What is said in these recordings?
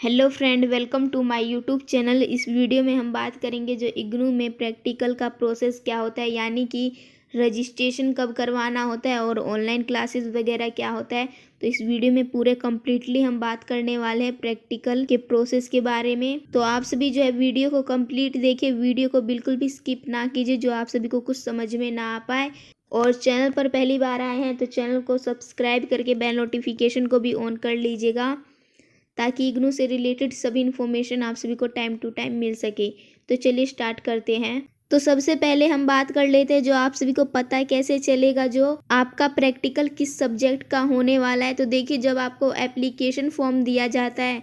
Hello friend, welcome to my YouTube channel. इस video में हम बात करेंगे जो इग्नू में प्रैक्टिकल का प्रोसेस क्या होता है, यानी कि रजिस्ट्रेशन कब करवाना होता है और ऑनलाइन क्लासेस वगैरह क्या होता है। तो इस वीडियो में पूरे कम्प्लीटली हम बात करने वाले हैं प्रैक्टिकल के प्रोसेस के बारे में। तो आप सभी जो है वीडियो को कंप्लीट देखिए, वीडियो को बिल्कुल भी स्किप ना कीजिए जो आप सभी को कुछ समझ में ना आ पाए। और चैनल पर पहली बार आए हैं तो चैनल को सब्सक्राइब करके बेल नोटिफिकेशन को भी ऑन कर लीजिएगा, ताकि इग्नू से रिलेटेड सभी इन्फॉर्मेशन आप सभी को टाइम टू टाइम मिल सके। तो चलिए स्टार्ट करते हैं। तो सबसे पहले हम बात कर लेते हैं जो आप सभी को पता है कैसे चलेगा जो आपका प्रैक्टिकल किस सब्जेक्ट का होने वाला है। तो देखिए, जब आपको एप्लीकेशन फॉर्म दिया जाता है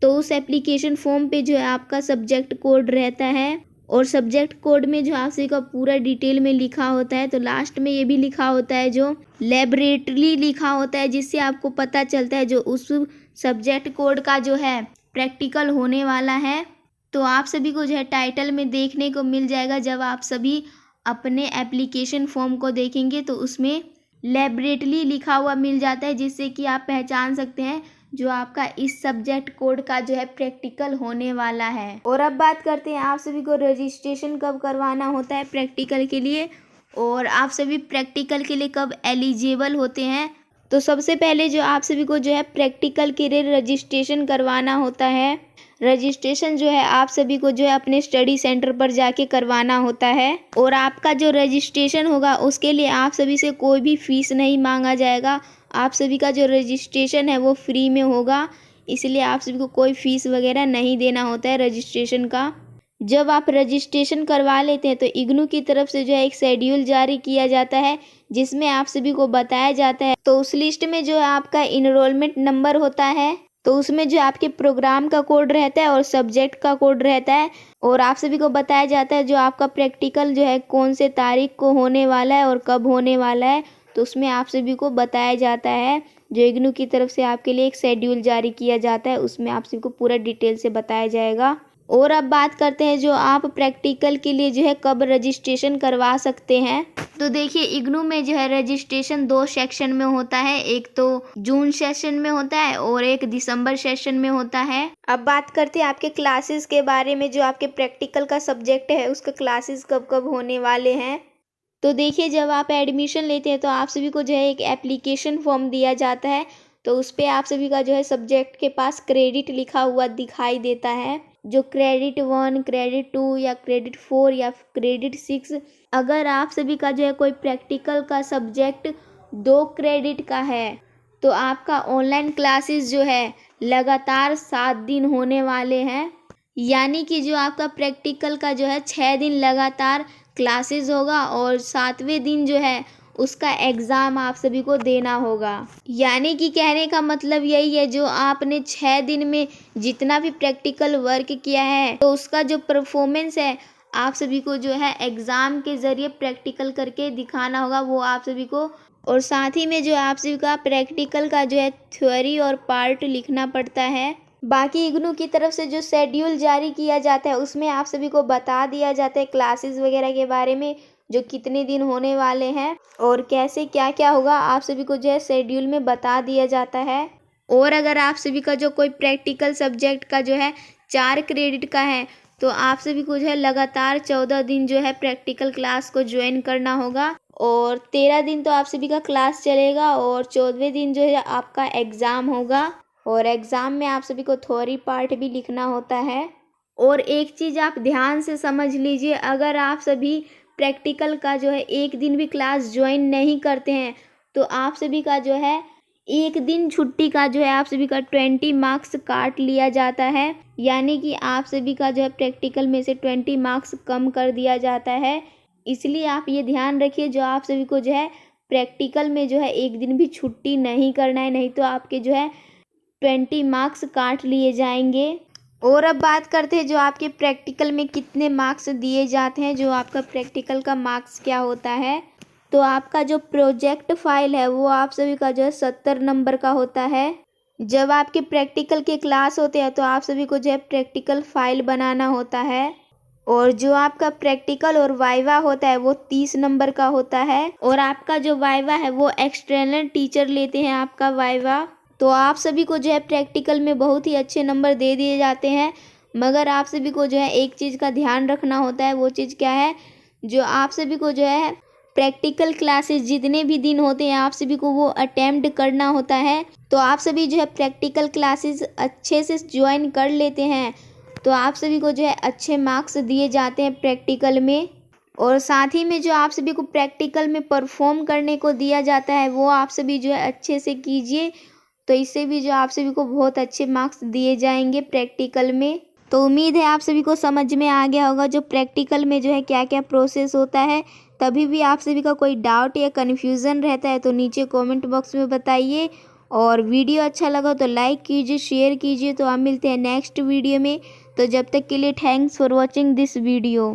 तो उस एप्लीकेशन फॉर्म पे जो है आपका सब्जेक्ट कोड रहता है, और सब्जेक्ट कोड में जो आप सभी का पूरा डिटेल में लिखा होता है। तो लास्ट में ये भी लिखा होता है जो लेबोरेटरी लिखा होता है, जिससे आपको पता चलता है जो उस सब्जेक्ट कोड का जो है प्रैक्टिकल होने वाला है। तो आप सभी को जो है टाइटल में देखने को मिल जाएगा। जब आप सभी अपने एप्लीकेशन फॉर्म को देखेंगे तो उसमें लेबोरेटरी लिखा हुआ मिल जाता है, जिससे कि आप पहचान सकते हैं जो आपका इस सब्जेक्ट कोड का जो है प्रैक्टिकल होने वाला है। और अब बात करते हैं आप सभी को रजिस्ट्रेशन कब करवाना होता है प्रैक्टिकल के लिए, और आप सभी प्रैक्टिकल के लिए कब एलिजिबल होते हैं। तो सबसे पहले जो आप सभी को जो है प्रैक्टिकल के लिए रजिस्ट्रेशन करवाना होता है। रजिस्ट्रेशन जो है आप सभी को जो है अपने स्टडी सेंटर पर जाके करवाना होता है, और आपका जो रजिस्ट्रेशन होगा उसके लिए आप सभी से कोई भी फीस नहीं मांगा जाएगा। आप सभी का जो रजिस्ट्रेशन है वो फ्री में होगा, इसलिए आप सभी को कोई फीस वगैरह नहीं देना होता है रजिस्ट्रेशन का। जब आप रजिस्ट्रेशन करवा लेते हैं तो इग्नू की तरफ से जो है एक शेड्यूल जारी किया जाता है, जिसमें आप सभी को बताया जाता है। तो उस लिस्ट में जो है आपका इनरोलमेंट नंबर होता है, तो उसमें जो आपके प्रोग्राम का कोड रहता है और सब्जेक्ट का कोड रहता है, और आप सभी को बताया जाता है जो आपका प्रैक्टिकल जो है कौन से तारीख को होने वाला है और कब होने वाला है। तो उसमें आप सभी को बताया जाता है, जो इग्नू की तरफ से आपके लिए एक शेड्यूल जारी किया जाता है, उसमें आप सभी को पूरा डिटेल से बताया जाएगा। और अब बात करते हैं जो आप प्रैक्टिकल के लिए जो है कब रजिस्ट्रेशन करवा सकते हैं। तो देखिए, इग्नू में जो है रजिस्ट्रेशन 2 सेक्शन में होता है। एक तो जून सेशन में होता है और एक दिसंबर सेशन में होता है। अब बात करते हैं आपके क्लासेस के बारे में। जो आपके प्रैक्टिकल का सब्जेक्ट है उसका क्लासेस कब कब होने वाले हैं। तो देखिए, जब आप एडमिशन लेते हैं तो आप सभी को जो है एक एप्लीकेशन फॉर्म दिया जाता है। तो उस पर आप सभी का जो है सब्जेक्ट के पास क्रेडिट लिखा हुआ दिखाई देता है, जो क्रेडिट 1, क्रेडिट 2 या क्रेडिट 4 या क्रेडिट 6। अगर आप सभी का जो है कोई प्रैक्टिकल का सब्जेक्ट 2 क्रेडिट का है तो आपका ऑनलाइन क्लासेस जो है लगातार 7 दिन होने वाले हैं, यानी कि जो आपका प्रैक्टिकल का जो है 6 दिन लगातार क्लासेस होगा और 7वें दिन जो है उसका एग्ज़ाम आप सभी को देना होगा। यानी कि कहने का मतलब यही है, जो आपने 6 दिन में जितना भी प्रैक्टिकल वर्क किया है तो उसका जो परफॉर्मेंस है आप सभी को जो है एग्ज़ाम के ज़रिए प्रैक्टिकल करके दिखाना होगा वो आप सभी को। और साथ ही में जो आप सभी का प्रैक्टिकल का जो है थ्योरी और पार्ट लिखना पड़ता है। बाकी इग्नू की तरफ से जो शेड्यूल जारी किया जाता है उसमें आप सभी को बता दिया जाता है क्लासेस वगैरह के बारे में, जो कितने दिन होने वाले हैं और कैसे क्या क्या होगा आप सभी को जो है शेड्यूल में बता दिया जाता है। और अगर आप सभी का जो कोई प्रैक्टिकल सब्जेक्ट का जो है 4 क्रेडिट का है तो आप सभी को जो है लगातार 14 दिन जो है प्रैक्टिकल क्लास को ज्वाइन करना होगा, और 13 दिन तो आप सभी का क्लास चलेगा और 14वें दिन जो है आपका एग्ज़ाम होगा, और एग्ज़ाम में आप सभी को थ्योरी पार्ट भी लिखना होता है। और एक चीज़ आप ध्यान से समझ लीजिए, अगर आप सभी प्रैक्टिकल का जो है एक दिन भी क्लास ज्वाइन नहीं करते हैं तो आप सभी का जो है एक दिन छुट्टी का जो है आप सभी का 20 मार्क्स काट लिया जाता है, यानी कि आप सभी का जो है प्रैक्टिकल में से 20 मार्क्स कम कर दिया जाता है। इसलिए आप ये ध्यान रखिए, जो आप सभी को जो है प्रैक्टिकल में जो है एक दिन भी छुट्टी नहीं करना है, नहीं तो आपके जो है 20 मार्क्स काट लिए जाएंगे। और अब बात करते हैं जो आपके प्रैक्टिकल में कितने मार्क्स दिए जाते हैं। जो आपका प्रैक्टिकल का मार्क्स क्या होता है, तो आपका जो प्रोजेक्ट फाइल है वो आप सभी का जो है 70 नंबर का होता है। जब आपके प्रैक्टिकल के क्लास होते हैं तो आप सभी को जो है प्रैक्टिकल फाइल बनाना होता है, और जो आपका प्रैक्टिकल और वाइवा होता है वो 30 नंबर का होता है। और आपका जो वाइवा है वो एक्सटर्नल टीचर लेते हैं आपका वाइवा। तो आप सभी को जो है प्रैक्टिकल में बहुत ही अच्छे नंबर दे दिए जाते हैं, मगर आप सभी को जो है एक चीज़ का ध्यान रखना होता है। वो चीज़ क्या है, जो आप सभी को जो है प्रैक्टिकल क्लासेस जितने भी दिन होते हैं आप सभी को वो अटेम्प्ट करना होता है। तो आप सभी जो है प्रैक्टिकल क्लासेस अच्छे से ज्वाइन कर लेते हैं तो आप सभी को जो है अच्छे मार्क्स दिए जाते हैं प्रैक्टिकल में। और साथ ही में जो आप सभी को प्रैक्टिकल में परफॉर्म करने को दिया जाता है वो आप सभी जो है अच्छे से कीजिए, तो इससे भी जो आप सभी को बहुत अच्छे मार्क्स दिए जाएंगे प्रैक्टिकल में। तो उम्मीद है आप सभी को समझ में आ गया होगा जो प्रैक्टिकल में जो है क्या क्या प्रोसेस होता है। तभी भी आप सभी का कोई डाउट या कन्फ्यूज़न रहता है तो नीचे कमेंट बॉक्स में बताइए। और वीडियो अच्छा लगा तो लाइक कीजिए, शेयर कीजिए। तो हम मिलते हैं नेक्स्ट वीडियो में। तो जब तक के लिए thanks for watching this video.